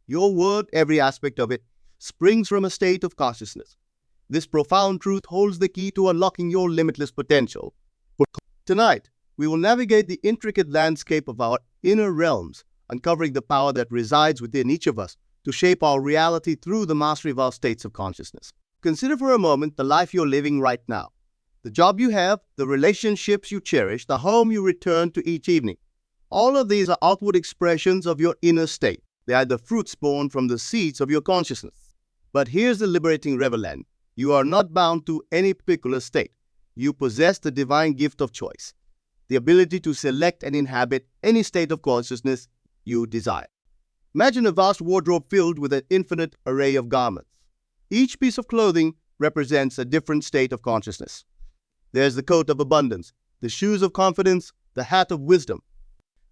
Your work, every aspect of it, springs from a state of consciousness. This profound truth holds the key to unlocking your limitless potential. Tonight, we will navigate the intricate landscape of our inner realms, uncovering the power that resides within each of us to shape our reality through the mastery of our states of consciousness. Consider for a moment the life you're living right now. The job you have, the relationships you cherish, the home you return to each evening. All of these are outward expressions of your inner state. They are the fruits born from the seeds of your consciousness. But here's the liberating revelation. You are not bound to any particular state. You possess the divine gift of choice, the ability to select and inhabit any state of consciousness you desire. Imagine a vast wardrobe filled with an infinite array of garments. Each piece of clothing represents a different state of consciousness. There's the coat of abundance, the shoes of confidence, the hat of wisdom.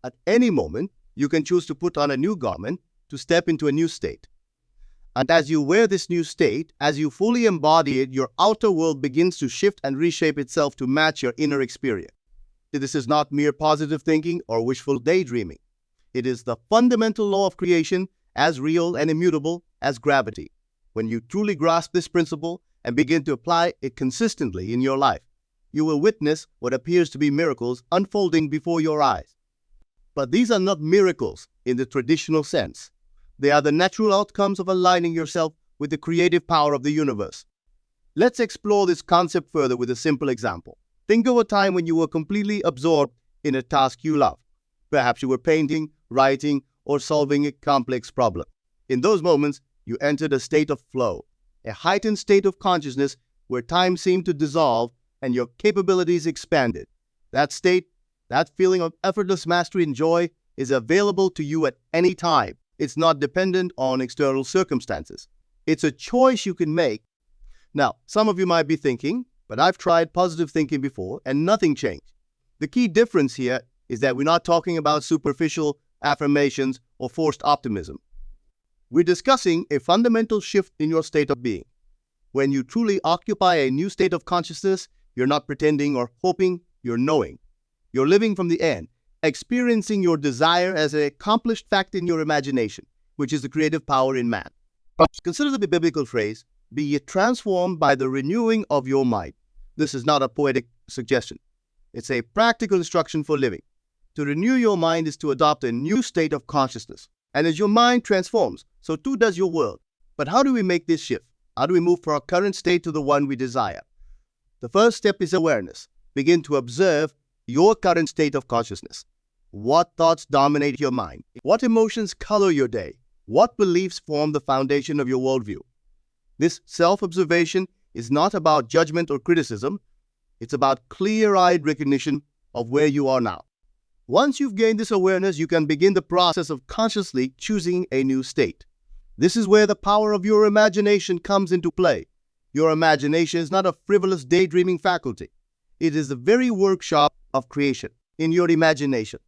At any moment, you can choose to put on a new garment, to step into a new state. And as you wear this new state, as you fully embody it, your outer world begins to shift and reshape itself to match your inner experience. This is not mere positive thinking or wishful daydreaming. It is the fundamental law of creation, as real and immutable as gravity. When you truly grasp this principle and begin to apply it consistently in your life, you will witness what appears to be miracles unfolding before your eyes. But these are not miracles in the traditional sense. They are the natural outcomes of aligning yourself with the creative power of the universe. Let's explore this concept further with a simple example. Think of a time when you were completely absorbed in a task you loved. Perhaps you were painting, writing, or solving a complex problem. In those moments, you entered a state of flow, a heightened state of consciousness where time seemed to dissolve and your capabilities expanded. That state, that feeling of effortless mastery and joy, is available to you at any time. It's not dependent on external circumstances. It's a choice you can make. Now, some of you might be thinking, but I've tried positive thinking before and nothing changed. The key difference here is that we're not talking about superficial affirmations or forced optimism. We're discussing a fundamental shift in your state of being. When you truly occupy a new state of consciousness, you're not pretending or hoping, you're knowing. You're living from the end, experiencing your desire as an accomplished fact in your imagination, which is the creative power in man. Consider the biblical phrase, "Be ye transformed by the renewing of your mind." This is not a poetic suggestion. It's a practical instruction for living. To renew your mind is to adopt a new state of consciousness. And as your mind transforms, so too does your world. But how do we make this shift? How do we move from our current state to the one we desire? The first step is awareness. Begin to observe your current state of consciousness. What thoughts dominate your mind? What emotions color your day? What beliefs form the foundation of your worldview? This self-observation is not about judgment or criticism. It's about clear-eyed recognition of where you are now. Once you've gained this awareness, you can begin the process of consciously choosing a new state. This is where the power of your imagination comes into play. Your imagination is not a frivolous daydreaming faculty. It is the very workshop of creation in your imagination.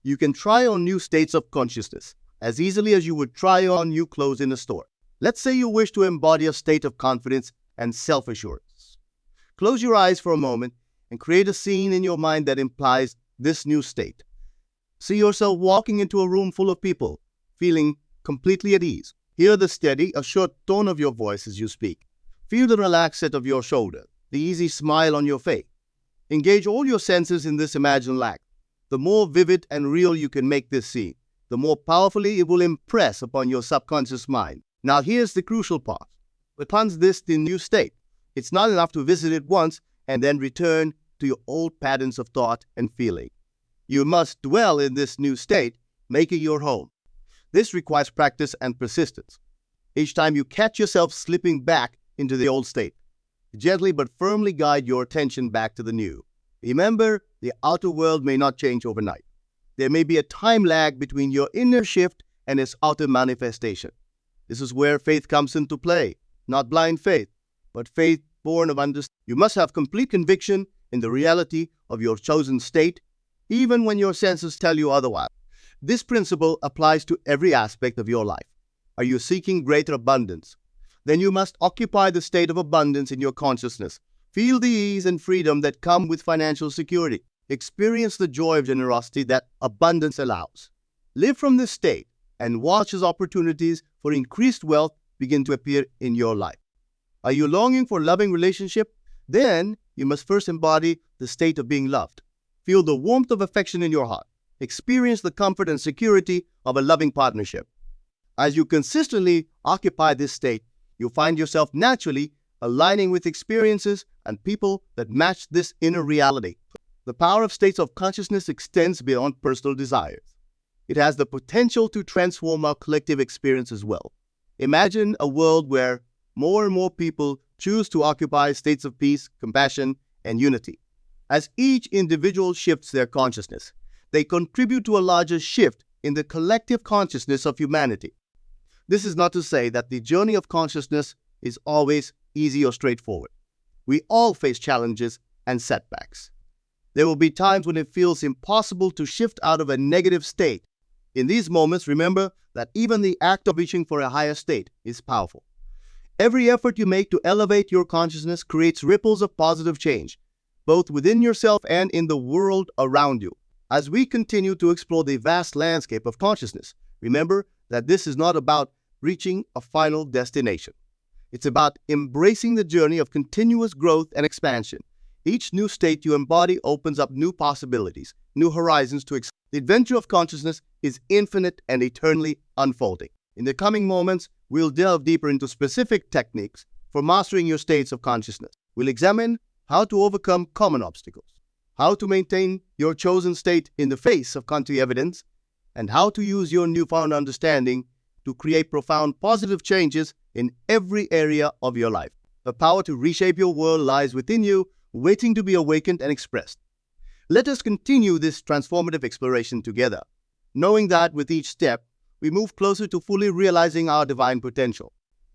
You can try on new states of consciousness as easily as you would try on new clothes in a store. Let's say you wish to embody a state of confidence and self-assurance. Close your eyes for a moment and create a scene in your mind that implies this new state. See yourself walking into a room full of people, feeling completely at ease. Hear the steady, assured tone of your voice as you speak. Feel the relaxed set of your shoulder, the easy smile on your face. Engage all your senses in this imagined act. The more vivid and real you can make this scene, the more powerfully it will impress upon your subconscious mind. Now here's the crucial part. Upon this new state, it's not enough to visit it once and then return to your old patterns of thought and feeling. You must dwell in this new state, make it your home. This requires practice and persistence. Each time you catch yourself slipping back into the old state, gently but firmly guide your attention back to the new. Remember, the outer world may not change overnight. There may be a time lag between your inner shift and its outer manifestation. This is where faith comes into play, not blind faith, but faith born of understanding. You must have complete conviction in the reality of your chosen state, even when your senses tell you otherwise. This principle applies to every aspect of your life. Are you seeking greater abundance? Then you must occupy the state of abundance in your consciousness. Feel the ease and freedom that come with financial security. Experience the joy of generosity that abundance allows. Live from this state. and watch as opportunities for increased wealth begin to appear in your life. Are you longing for a loving relationship? Then you must first embody the state of being loved. Feel the warmth of affection in your heart. Experience the comfort and security of a loving partnership. As you consistently occupy this state, you find yourself naturally aligning with experiences and people that match this inner reality. The power of states of consciousness extends beyond personal desires. It has the potential to transform our collective experience as well. Imagine a world where more and more people choose to occupy states of peace, compassion, and unity. As each individual shifts their consciousness, they contribute to a larger shift in the collective consciousness of humanity. This is not to say that the journey of consciousness is always easy or straightforward. We all face challenges and setbacks. There will be times when it feels impossible to shift out of a negative state. In these moments, remember that even the act of reaching for a higher state is powerful. Every effort you make to elevate your consciousness creates ripples of positive change, both within yourself and in the world around you. As we continue to explore the vast landscape of consciousness, remember that this is not about reaching a final destination. It's about embracing the journey of continuous growth and expansion. Each new state you embody opens up new possibilities, new horizons to explore. The adventure of consciousness is infinite and eternally unfolding. In the coming moments, we'll delve deeper into specific techniques for mastering your states of consciousness. We'll examine how to overcome common obstacles, how to maintain your chosen state in the face of contrary evidence, and how to use your newfound understanding to create profound positive changes in every area of your life. The power to reshape your world lies within you, waiting to be awakened and expressed. Let us continue this transformative exploration together, knowing that with each step, we move closer to fully realizing our divine potential.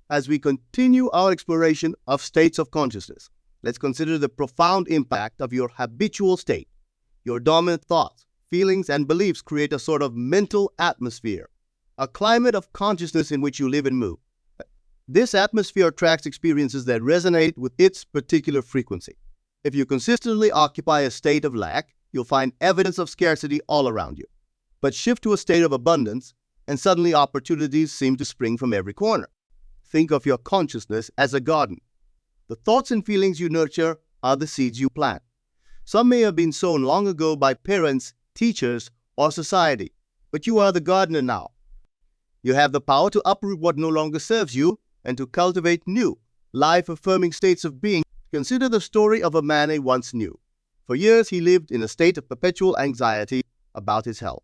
As we continue our exploration of states of consciousness, let's consider the profound impact of your habitual state. Your dominant thoughts, feelings, and beliefs create a sort of mental atmosphere, a climate of consciousness in which you live and move. This atmosphere attracts experiences that resonate with its particular frequency. If you consistently occupy a state of lack, you'll find evidence of scarcity all around you. But shift to a state of abundance, and suddenly opportunities seem to spring from every corner. Think of your consciousness as a garden. The thoughts and feelings you nurture are the seeds you plant. Some may have been sown long ago by parents, teachers, or society, but you are the gardener now. You have the power to uproot what no longer serves you and to cultivate new, life-affirming states of being. Consider the story of a man I once knew. For years, he lived in a state of perpetual anxiety about his health.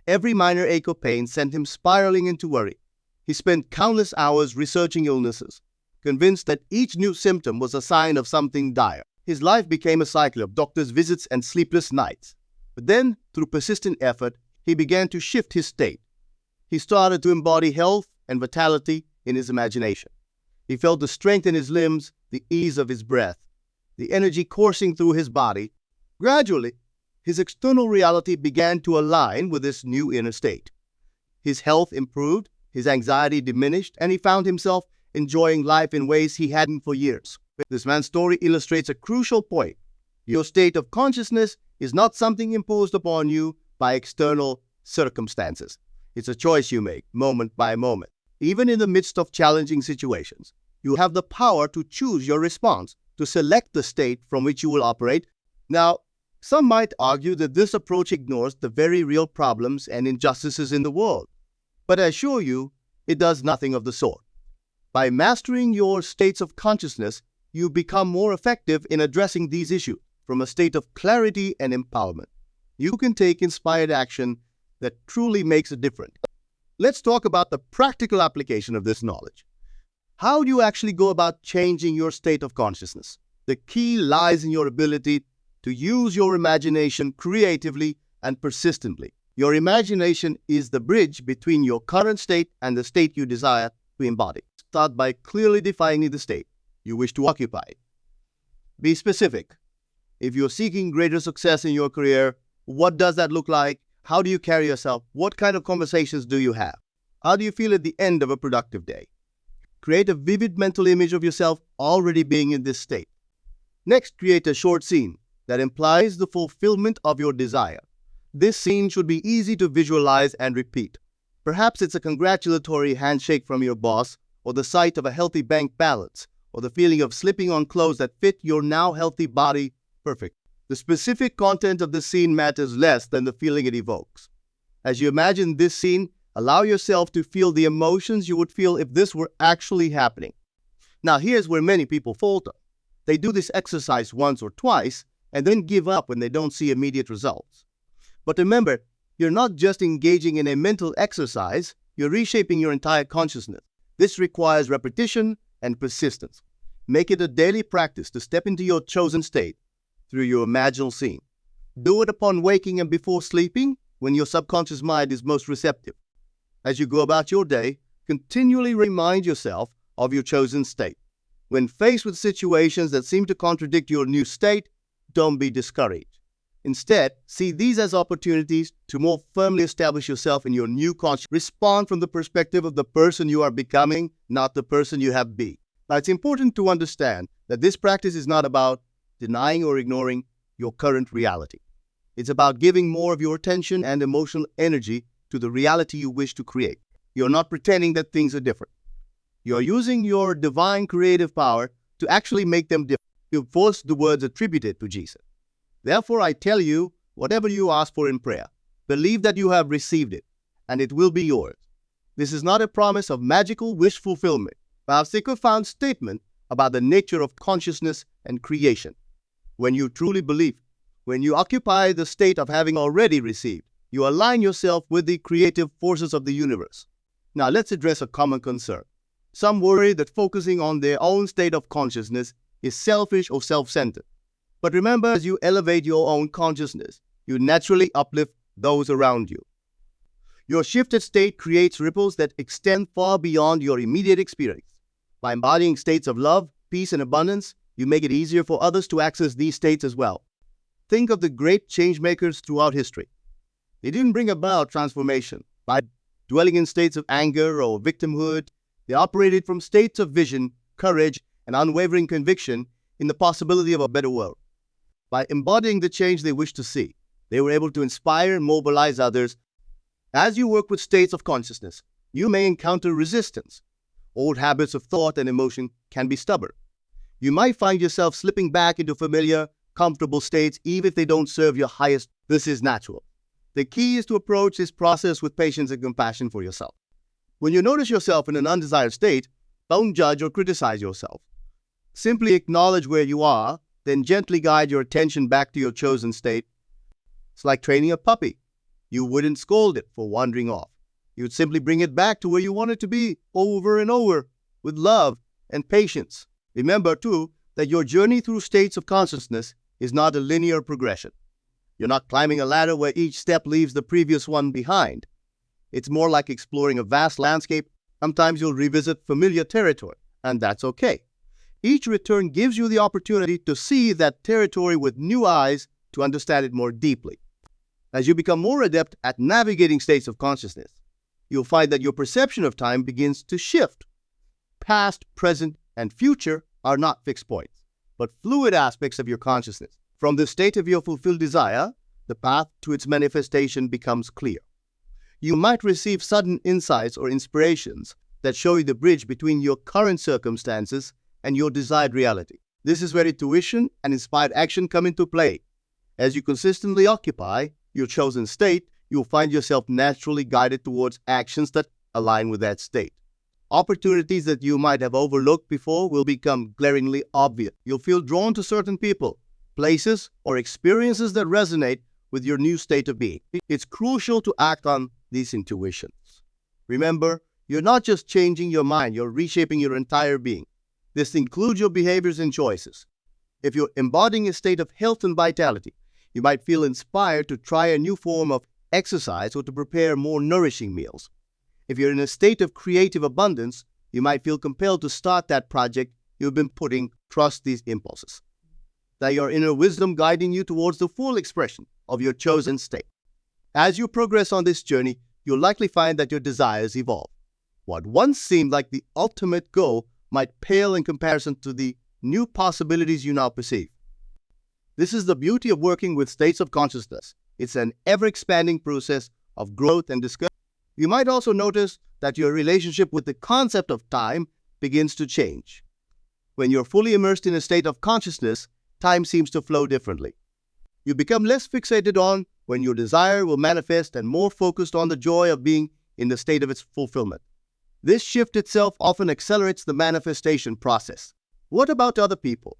Every minor ache or pain sent him spiraling into worry. He spent countless hours researching illnesses, convinced that each new symptom was a sign of something dire. His life became a cycle of doctor's visits and sleepless nights. But then, through persistent effort, he began to shift his state. He started to embody health and vitality in his imagination. He felt the strength in his limbs, the ease of his breath, the energy coursing through his body. Gradually, his external reality began to align with this new inner state. His health improved, his anxiety diminished, and he found himself enjoying life in ways he hadn't for years. This man's story illustrates a crucial point. Your state of consciousness is not something imposed upon you by external circumstances. It's a choice you make, moment by moment. Even in the midst of challenging situations, you have the power to choose your response, to select the state from which you will operate. Now, some might argue that this approach ignores the very real problems and injustices in the world. But I assure you, it does nothing of the sort. By mastering your states of consciousness, you become more effective in addressing these issues from a state of clarity and empowerment. You can take inspired action that truly makes a difference. Let's talk about the practical application of this knowledge. How do you actually go about changing your state of consciousness? The key lies in your ability to use your imagination creatively and persistently. Your imagination is the bridge between your current state and the state you desire to embody. Start by clearly defining the state you wish to occupy. Be specific. If you're seeking greater success in your career, what does that look like? How do you carry yourself? What kind of conversations do you have? How do you feel at the end of a productive day? Create a vivid mental image of yourself already being in this state. Next, create a short scene that implies the fulfillment of your desire. This scene should be easy to visualize and repeat. Perhaps it's a congratulatory handshake from your boss, or the sight of a healthy bank balance, or the feeling of slipping on clothes that fit your now healthy body perfect. The specific content of the scene matters less than the feeling it evokes. As you imagine this scene, allow yourself to feel the emotions you would feel if this were actually happening. Now, here's where many people falter. They do this exercise once or twice and then give up when they don't see immediate results. But remember, you're not just engaging in a mental exercise, you're reshaping your entire consciousness. This requires repetition and persistence. Make it a daily practice to step into your chosen state through your imaginal scene. Do it upon waking and before sleeping, when your subconscious mind is most receptive. As you go about your day, continually remind yourself of your chosen state. When faced with situations that seem to contradict your new state, don't be discouraged. Instead, see these as opportunities to more firmly establish yourself in your new consciousness. Respond from the perspective of the person you are becoming, not the person you have been. Now, it's important to understand that this practice is not about denying or ignoring your current reality. It's about giving more of your attention and emotional energy to the reality you wish to create. You're not pretending that things are different. You're using your divine creative power to actually make them different. You've forced the words attributed to Jesus. Therefore, I tell you, whatever you ask for in prayer, believe that you have received it, and it will be yours. This is not a promise of magical wish fulfillment, but a profound statement about the nature of consciousness and creation. When you truly believe, when you occupy the state of having already received, you align yourself with the creative forces of the universe. Now, let's address a common concern. Some worry that focusing on their own state of consciousness is selfish or self-centered. But remember, as you elevate your own consciousness, you naturally uplift those around you. Your shifted state creates ripples that extend far beyond your immediate experience. By embodying states of love, peace, and abundance, you make it easier for others to access these states as well. Think of the great changemakers throughout history. They didn't bring about transformation by dwelling in states of anger or victimhood. They operated from states of vision, courage, and unwavering conviction in the possibility of a better world. By embodying the change they wished to see, they were able to inspire and mobilize others. As you work with states of consciousness, you may encounter resistance. Old habits of thought and emotion can be stubborn. You might find yourself slipping back into familiar, comfortable states even if they don't serve your highest. This is natural. The key is to approach this process with patience and compassion for yourself. When you notice yourself in an undesired state, don't judge or criticize yourself. Simply acknowledge where you are, then gently guide your attention back to your chosen state. It's like training a puppy. You wouldn't scold it for wandering off. You'd simply bring it back to where you want it to be over and over with love and patience. Remember, too, that your journey through states of consciousness is not a linear progression. You're not climbing a ladder where each step leaves the previous one behind. It's more like exploring a vast landscape. Sometimes you'll revisit familiar territory, and that's okay. Each return gives you the opportunity to see that territory with new eyes, to understand it more deeply. As you become more adept at navigating states of consciousness, you'll find that your perception of time begins to shift. Past, present, and future are not fixed points, but fluid aspects of your consciousness. From the state of your fulfilled desire, the path to its manifestation becomes clear. You might receive sudden insights or inspirations that show you the bridge between your current circumstances and your desired reality. This is where intuition and inspired action come into play. As you consistently occupy your chosen state, you'll find yourself naturally guided towards actions that align with that state. Opportunities that you might have overlooked before will become glaringly obvious. You'll feel drawn to certain people, places, or experiences that resonate with your new state of being. It's crucial to act on these intuitions. Remember, you're not just changing your mind, you're reshaping your entire being. This includes your behaviors and choices. If you're embodying a state of health and vitality, you might feel inspired to try a new form of exercise or to prepare more nourishing meals. If you're in a state of creative abundance, you might feel compelled to start that project you've been putting. Trust these impulses. That your inner wisdom guiding you towards the full expression of your chosen state. As you progress on this journey, you'll likely find that your desires evolve. What once seemed like the ultimate goal might pale in comparison to the new possibilities you now perceive. This is the beauty of working with states of consciousness. It's an ever-expanding process of growth and discovery. You might also notice that your relationship with the concept of time begins to change. When you're fully immersed in a state of consciousness, time seems to flow differently. You become less fixated on when your desire will manifest and more focused on the joy of being in the state of its fulfillment. This shift itself often accelerates the manifestation process. What about other people?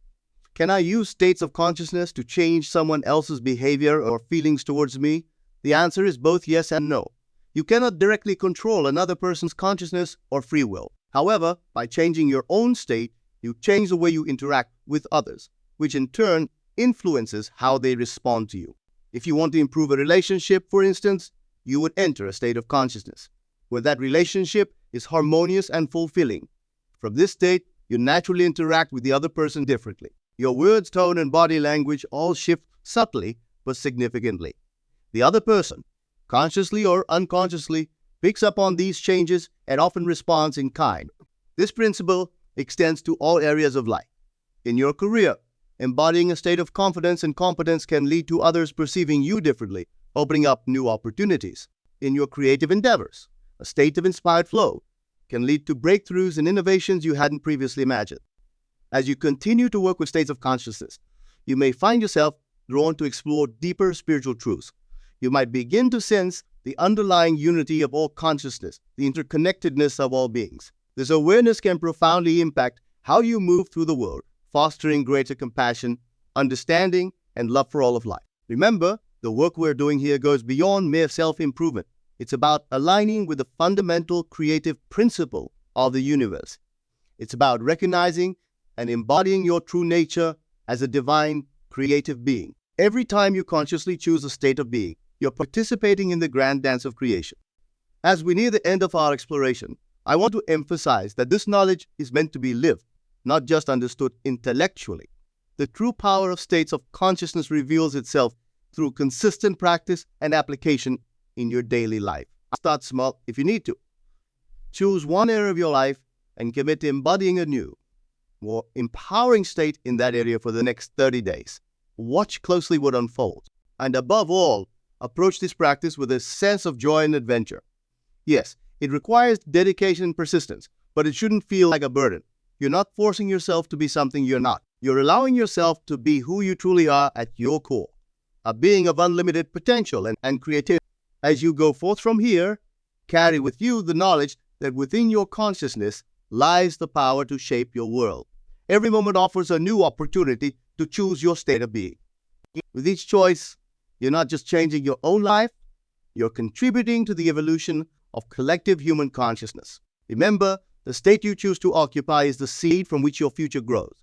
Can I use states of consciousness to change someone else's behavior or feelings towards me? The answer is both yes and no. You cannot directly control another person's consciousness or free will. However, by changing your own state, you change the way you interact with others, which in turn influences how they respond to you. If you want to improve a relationship, for instance, you would enter a state of consciousness where that relationship is harmonious and fulfilling. From this state, you naturally interact with the other person differently. Your words, tone, and body language all shift subtly but significantly. The other person, consciously or unconsciously, picks up on these changes and often responds in kind. This principle extends to all areas of life. In your career, embodying a state of confidence and competence can lead to others perceiving you differently, opening up new opportunities. In your creative endeavors, a state of inspired flow can lead to breakthroughs and innovations you hadn't previously imagined. As you continue to work with states of consciousness, you may find yourself drawn to explore deeper spiritual truths. You might begin to sense the underlying unity of all consciousness, the interconnectedness of all beings. This awareness can profoundly impact how you move through the world, fostering greater compassion, understanding, and love for all of life. Remember, the work we're doing here goes beyond mere self-improvement. It's about aligning with the fundamental creative principle of the universe. It's about recognizing and embodying your true nature as a divine, creative being. Every time you consciously choose a state of being, you're participating in the grand dance of creation. As we near the end of our exploration, I want to emphasize that this knowledge is meant to be lived, not just understood intellectually. The true power of states of consciousness reveals itself through consistent practice and application in your daily life. Start small if you need to. Choose one area of your life and commit to embodying a new, more empowering state in that area for the next 30 days. Watch closely what unfolds. And above all, approach this practice with a sense of joy and adventure. Yes, it requires dedication and persistence, but it shouldn't feel like a burden. You're not forcing yourself to be something you're not. You're allowing yourself to be who you truly are at your core, a being of unlimited potential and creativity. As you go forth from here, carry with you the knowledge that within your consciousness lies the power to shape your world. Every moment offers a new opportunity to choose your state of being. With each choice, you're not just changing your own life, you're contributing to the evolution of collective human consciousness. Remember, the state you choose to occupy is the seed from which your future grows.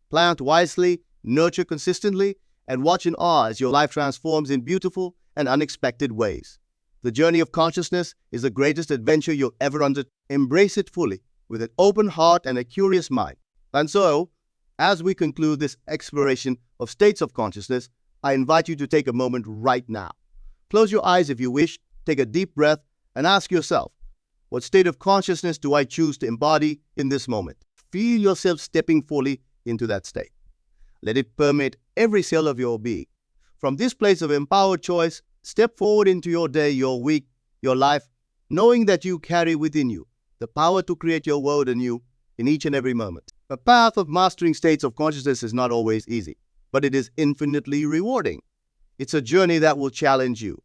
Plant wisely, nurture consistently, and watch in awe as your life transforms in beautiful and unexpected ways. The journey of consciousness is the greatest adventure you'll ever undertake. Embrace it fully, with an open heart and a curious mind. And so, as we conclude this exploration of states of consciousness, I invite you to take a moment right now. Close your eyes if you wish, take a deep breath, and ask yourself, what state of consciousness do I choose to embody in this moment? Feel yourself stepping fully into that state. Let it permeate every cell of your being. From this place of empowered choice, step forward into your day, your week, your life, knowing that you carry within you the power to create your world anew in each and every moment. The path of mastering states of consciousness is not always easy, but it is infinitely rewarding. It's a journey that will challenge you,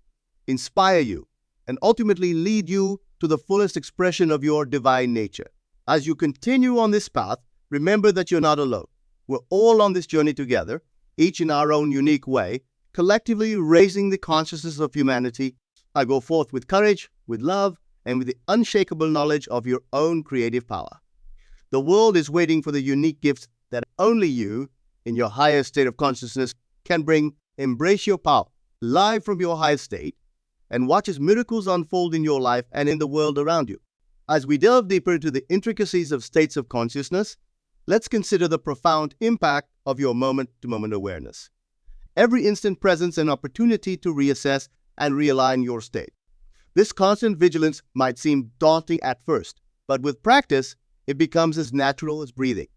inspire you, and ultimately lead you to the fullest expression of your divine nature. As you continue on this path, remember that you're not alone. We're all on this journey together, each in our own unique way, collectively raising the consciousness of humanity. I go forth with courage, with love, and with the unshakable knowledge of your own creative power. The world is waiting for the unique gifts that only you, in your highest state of consciousness, can bring. Embrace your power, live from your highest state, and watch as miracles unfold in your life and in the world around you. As we delve deeper into the intricacies of states of consciousness, let's consider the profound impact of your moment-to-moment awareness. Every instant presents an opportunity to reassess and realign your state. This constant vigilance might seem daunting at first, but with practice, it becomes as natural as breathing.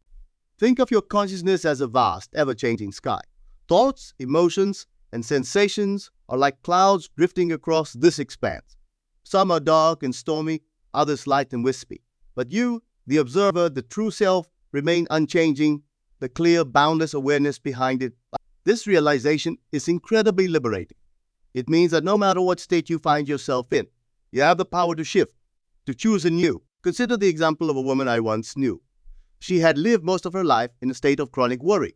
Think of your consciousness as a vast, ever-changing sky. Thoughts, emotions, and sensations are like clouds drifting across this expanse. Some are dark and stormy, others light and wispy. But you, the observer, the true self, remain unchanging, the clear, boundless awareness behind it. This realization is incredibly liberating. It means that no matter what state you find yourself in, you have the power to shift, to choose anew. Consider the example of a woman I once knew. She had lived most of her life in a state of chronic worry.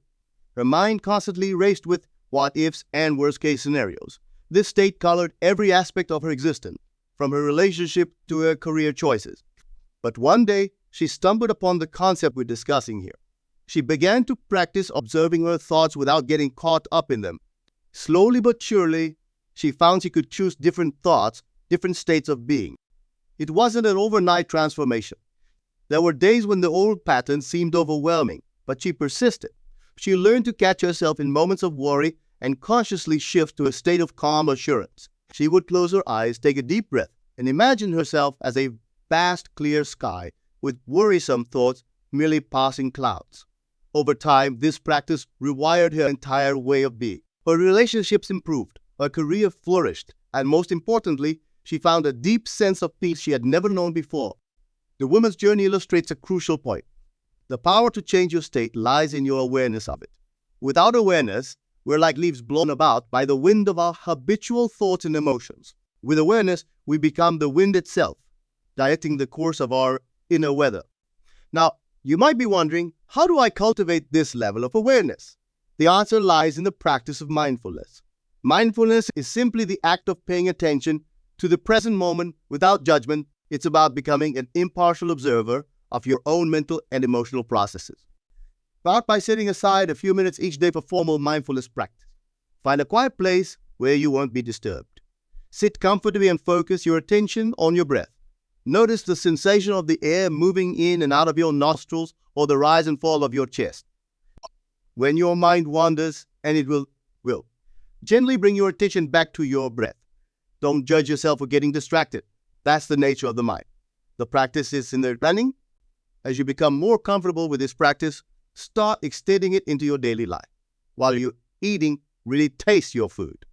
Her mind constantly raced with what-ifs and worst-case scenarios. This state colored every aspect of her existence, from her relationship to her career choices. But one day, she stumbled upon the concept we're discussing here. She began to practice observing her thoughts without getting caught up in them. Slowly but surely, she found she could choose different thoughts, different states of being. It wasn't an overnight transformation. There were days when the old patterns seemed overwhelming, but she persisted. She learned to catch herself in moments of worry and consciously shift to a state of calm assurance. She would close her eyes, take a deep breath, and imagine herself as a vast, clear sky with worrisome thoughts merely passing clouds. Over time, this practice rewired her entire way of being. Her relationships improved, her career flourished, and most importantly, she found a deep sense of peace she had never known before. The woman's journey illustrates a crucial point. The power to change your state lies in your awareness of it. Without awareness, we're like leaves blown about by the wind of our habitual thoughts and emotions. With awareness, we become the wind itself, directing the course of our inner weather. Now, you might be wondering, how do I cultivate this level of awareness? The answer lies in the practice of mindfulness. Mindfulness is simply the act of paying attention to the present moment without judgment. It's about becoming an impartial observer of your own mental and emotional processes. Start by setting aside a few minutes each day for formal mindfulness practice. Find a quiet place where you won't be disturbed. Sit comfortably and focus your attention on your breath. Notice the sensation of the air moving in and out of your nostrils or the rise and fall of your chest. When your mind wanders, and it will, gently bring your attention back to your breath. Don't judge yourself for getting distracted. That's the nature of the mind. The practice is in the running. As you become more comfortable with this practice, start extending it into your daily life. While you're eating, really taste your food.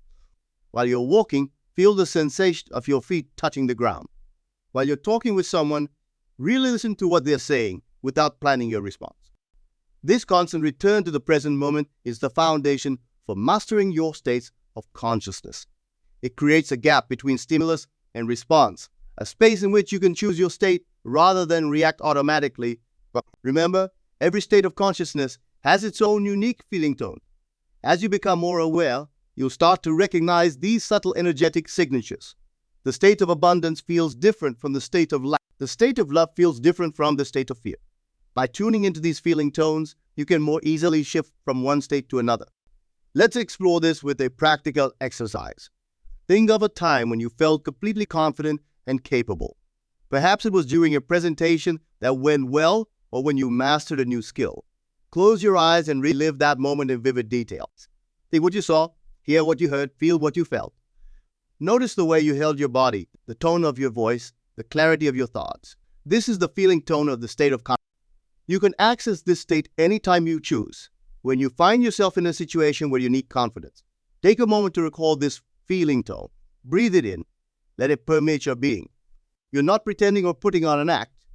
While you're walking, feel the sensation of your feet touching the ground. While you're talking with someone, really listen to what they're saying without planning your response. This constant return to the present moment is the foundation for mastering your states of consciousness. It creates a gap between stimulus and response, a space in which you can choose your state rather than react automatically. But remember, every state of consciousness has its own unique feeling tone. As you become more aware, you'll start to recognize these subtle energetic signatures. The state of abundance feels different from the state of lack. The state of love feels different from the state of fear. By tuning into these feeling tones, you can more easily shift from one state to another. Let's explore this with a practical exercise. Think of a time when you felt completely confident and capable. Perhaps it was during a presentation that went well or when you mastered a new skill. Close your eyes and relive that moment in vivid details. Think what you saw, hear what you heard, feel what you felt. Notice the way you held your body, the tone of your voice, the clarity of your thoughts. This is the feeling tone of the state of consciousness. You can access this state anytime you choose. When you find yourself in a situation where you need confidence, take a moment to recall this feeling tone. Breathe it in. Let it permeate your being. You're not pretending or putting on an act.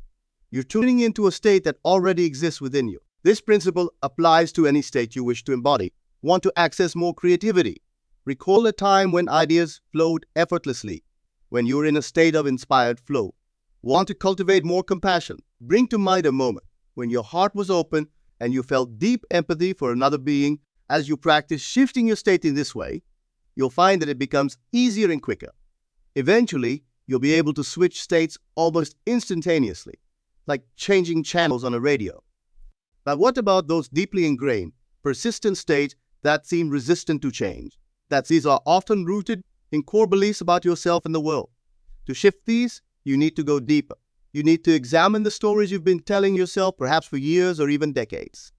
You're tuning into a state that already exists within you. This principle applies to any state you wish to embody. Want to access more creativity? Recall a time when ideas flowed effortlessly, when you were in a state of inspired flow. Want to cultivate more compassion? Bring to mind a moment when your heart was open and you felt deep empathy for another being. As you practice shifting your state in this way, you'll find that it becomes easier and quicker. Eventually, you'll be able to switch states almost instantaneously, like changing channels on a radio. But what about those deeply ingrained, persistent states that seem resistant to change? These are often rooted in core beliefs about yourself and the world. To shift these, you need to go deeper. You need to examine the stories you've been telling yourself, perhaps for years or even decades.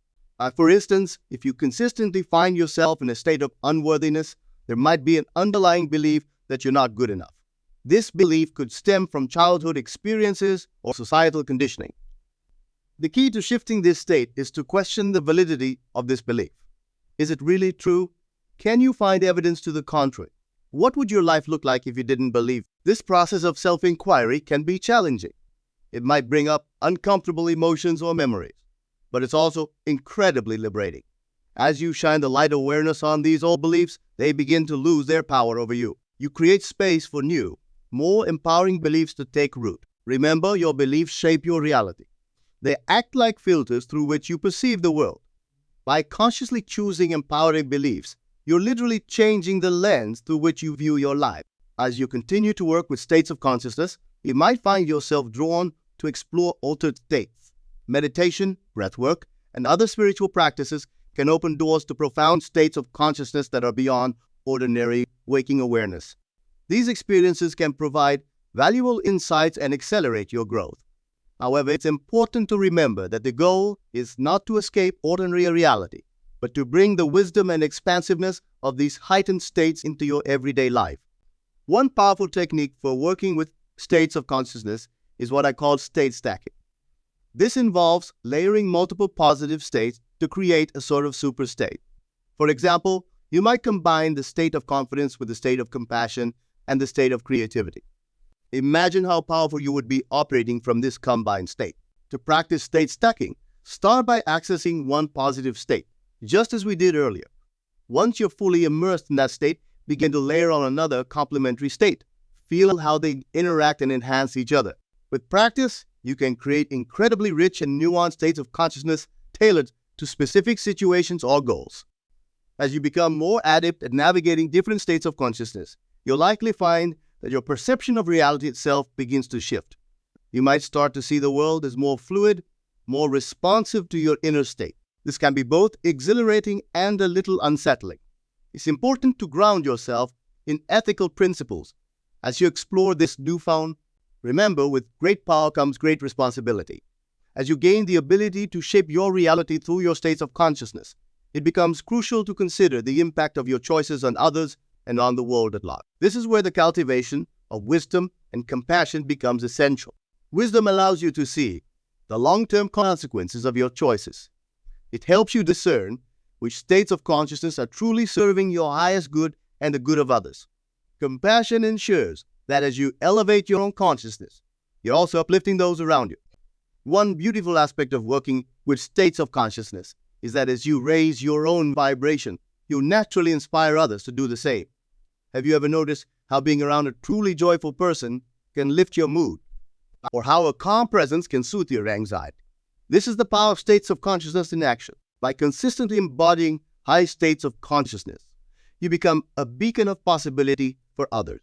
For instance, if you consistently find yourself in a state of unworthiness, there might be an underlying belief that you're not good enough. This belief could stem from childhood experiences or societal conditioning. The key to shifting this state is to question the validity of this belief. Is it really true? Can you find evidence to the contrary? What would your life look like if you didn't believe? This process of self-inquiry can be challenging. It might bring up uncomfortable emotions or memories, but it's also incredibly liberating. As you shine the light of awareness on these old beliefs, they begin to lose their power over you. You create space for new, more empowering beliefs to take root. Remember, your beliefs shape your reality. They act like filters through which you perceive the world. By consciously choosing empowering beliefs, you're literally changing the lens through which you view your life. As you continue to work with states of consciousness, you might find yourself drawn to explore altered states. Meditation, breathwork, and other spiritual practices can open doors to profound states of consciousness that are beyond ordinary waking awareness. These experiences can provide valuable insights and accelerate your growth. However, it's important to remember that the goal is not to escape ordinary reality, but to bring the wisdom and expansiveness of these heightened states into your everyday life. One powerful technique for working with states of consciousness is what I call state stacking. This involves layering multiple positive states to create a sort of super state. For example, you might combine the state of confidence with the state of compassion and the state of creativity. Imagine how powerful you would be operating from this combined state. To practice state stacking, start by accessing one positive state, just as we did earlier. Once you're fully immersed in that state, begin to layer on another complementary state. Feel how they interact and enhance each other. With practice, you can create incredibly rich and nuanced states of consciousness tailored to specific situations or goals. As you become more adept at navigating different states of consciousness, you'll likely find that your perception of reality itself begins to shift. You might start to see the world as more fluid, more responsive to your inner state. This can be both exhilarating and a little unsettling. It's important to ground yourself in ethical principles. As you explore this newfound, remember, with great power comes great responsibility. As you gain the ability to shape your reality through your states of consciousness, it becomes crucial to consider the impact of your choices on others and on the world at large. This is where the cultivation of wisdom and compassion becomes essential. Wisdom allows you to see the long-term consequences of your choices. It helps you discern which states of consciousness are truly serving your highest good and the good of others. Compassion ensures that as you elevate your own consciousness, you're also uplifting those around you. One beautiful aspect of working with states of consciousness is that as you raise your own vibration, you naturally inspire others to do the same. Have you ever noticed how being around a truly joyful person can lift your mood, or how a calm presence can soothe your anxiety? This is the power of states of consciousness in action. By consistently embodying high states of consciousness, you become a beacon of possibility for others.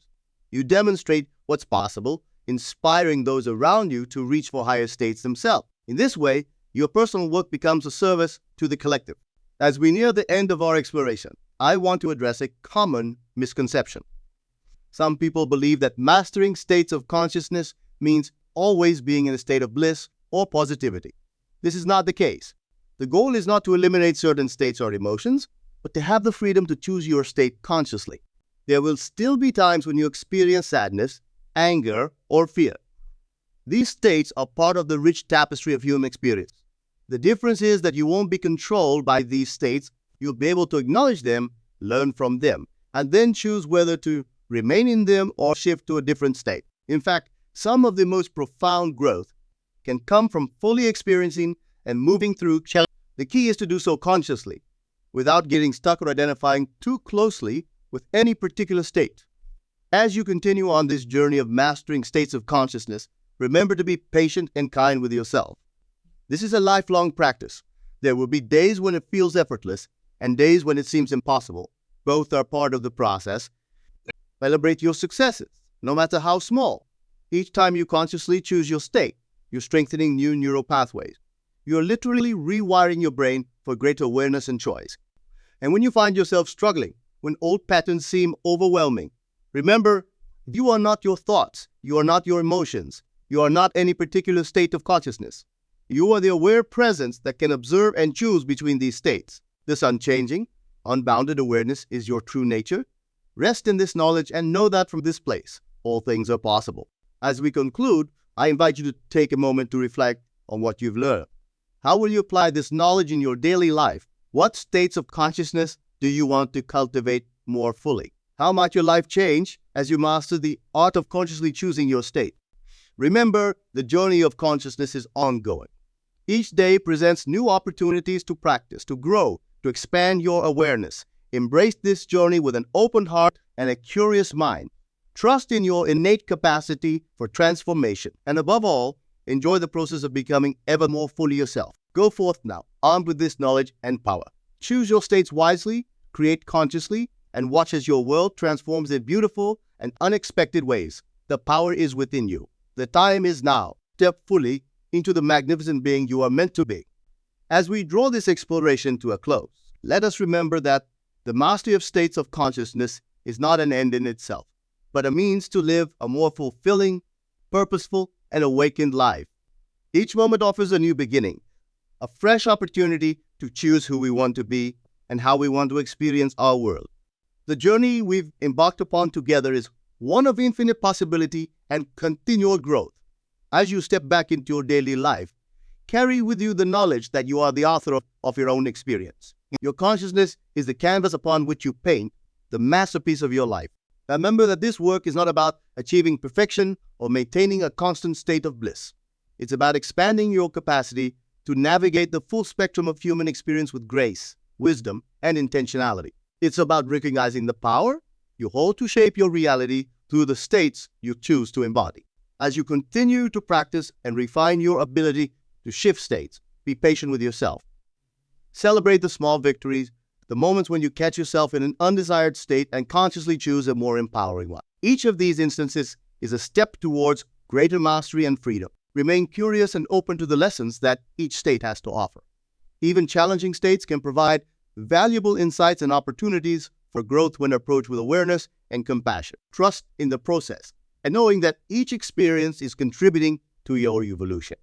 You demonstrate what's possible, inspiring those around you to reach for higher states themselves. In this way, your personal work becomes a service to the collective. As we near the end of our exploration, I want to address a common misconception. Some people believe that mastering states of consciousness means always being in a state of bliss or positivity. This is not the case. The goal is not to eliminate certain states or emotions, but to have the freedom to choose your state consciously. There will still be times when you experience sadness, anger, or fear. These states are part of the rich tapestry of human experience. The difference is that you won't be controlled by these states. You'll be able to acknowledge them, learn from them, and then choose whether to remain in them or shift to a different state. In fact, some of the most profound growth can come from fully experiencing and moving through challenges. The key is to do so consciously, without getting stuck or identifying too closely with any particular state. As you continue on this journey of mastering states of consciousness, remember to be patient and kind with yourself. This is a lifelong practice. There will be days when it feels effortless and days when it seems impossible. Both are part of the process. Celebrate your successes, no matter how small. Each time you consciously choose your state, you're strengthening new neural pathways. You're literally rewiring your brain for greater awareness and choice. And when you find yourself struggling, when old patterns seem overwhelming, remember, you are not your thoughts, you are not your emotions, you are not any particular state of consciousness. You are the aware presence that can observe and choose between these states. This unchanging, unbounded awareness is your true nature. Rest in this knowledge and know that from this place, all things are possible. As we conclude, I invite you to take a moment to reflect on what you've learned. How will you apply this knowledge in your daily life? What states of consciousness do you want to cultivate more fully? How might your life change as you master the art of consciously choosing your state. Remember, the journey of consciousness is ongoing. Each day presents new opportunities to practice, to grow, to expand your awareness. Embrace this journey with an open heart and a curious mind. Trust in your innate capacity for transformation. And above all, enjoy the process of becoming ever more fully yourself. Go forth now, armed with this knowledge and power. Choose your states wisely, create consciously, and watch as your world transforms in beautiful and unexpected ways. The power is within you. The time is now. Step fully into the magnificent being you are meant to be. As we draw this exploration to a close, let us remember that the mastery of states of consciousness is not an end in itself, but a means to live a more fulfilling, purposeful, and awakened life. Each moment offers a new beginning, a fresh opportunity to choose who we want to be and how we want to experience our world. The journey we've embarked upon together is one of infinite possibility and continual growth. As you step back into your daily life, carry with you the knowledge that you are the author of your own experience. Your consciousness is the canvas upon which you paint the masterpiece of your life. Remember that this work is not about achieving perfection or maintaining a constant state of bliss. It's about expanding your capacity to navigate the full spectrum of human experience with grace, wisdom, and intentionality. It's about recognizing the power you hold to shape your reality through the states you choose to embody. As you continue to practice and refine your ability to shift states, be patient with yourself. Celebrate the small victories, the moments when you catch yourself in an undesired state and consciously choose a more empowering one. Each of these instances is a step towards greater mastery and freedom. Remain curious and open to the lessons that each state has to offer. Even challenging states can provide valuable insights and opportunities for growth when approached with awareness and compassion. Trust in the process, and knowing that each experience is contributing to your evolution.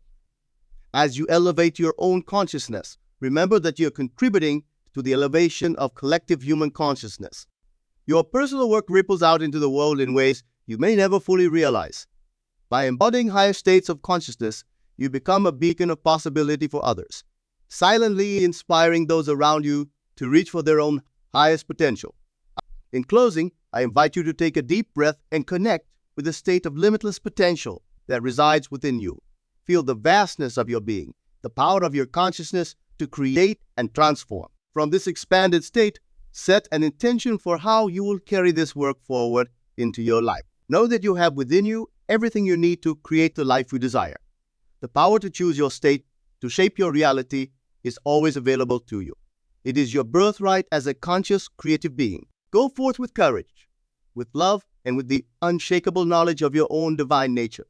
As you elevate your own consciousness, remember that you're contributing to the elevation of collective human consciousness. Your personal work ripples out into the world in ways you may never fully realize. By embodying higher states of consciousness, you become a beacon of possibility for others, silently inspiring those around you to reach for their own highest potential. In closing, I invite you to take a deep breath and connect with the state of limitless potential that resides within you. Feel the vastness of your being, the power of your consciousness to create and transform. From this expanded state, set an intention for how you will carry this work forward into your life. Know that you have within you everything you need to create the life you desire. The power to choose your state, to shape your reality, is always available to you. It is your birthright as a conscious, creative being. Go forth with courage, with love, and with the unshakable knowledge of your own divine nature.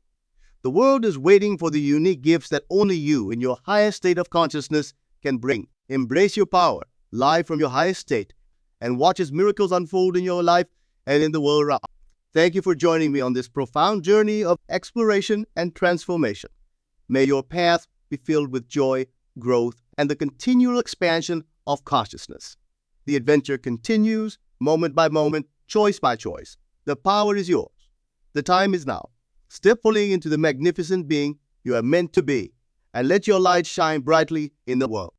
The world is waiting for the unique gifts that only you, in your highest state of consciousness, can bring. Embrace your power, live from your highest state, and watch as miracles unfold in your life and in the world around. Thank you for joining me on this profound journey of exploration and transformation. May your path be filled with joy, growth, and the continual expansion of consciousness. The adventure continues, moment by moment, choice by choice. The power is yours. The time is now. Step fully into the magnificent being you are meant to be, and let your light shine brightly in the world.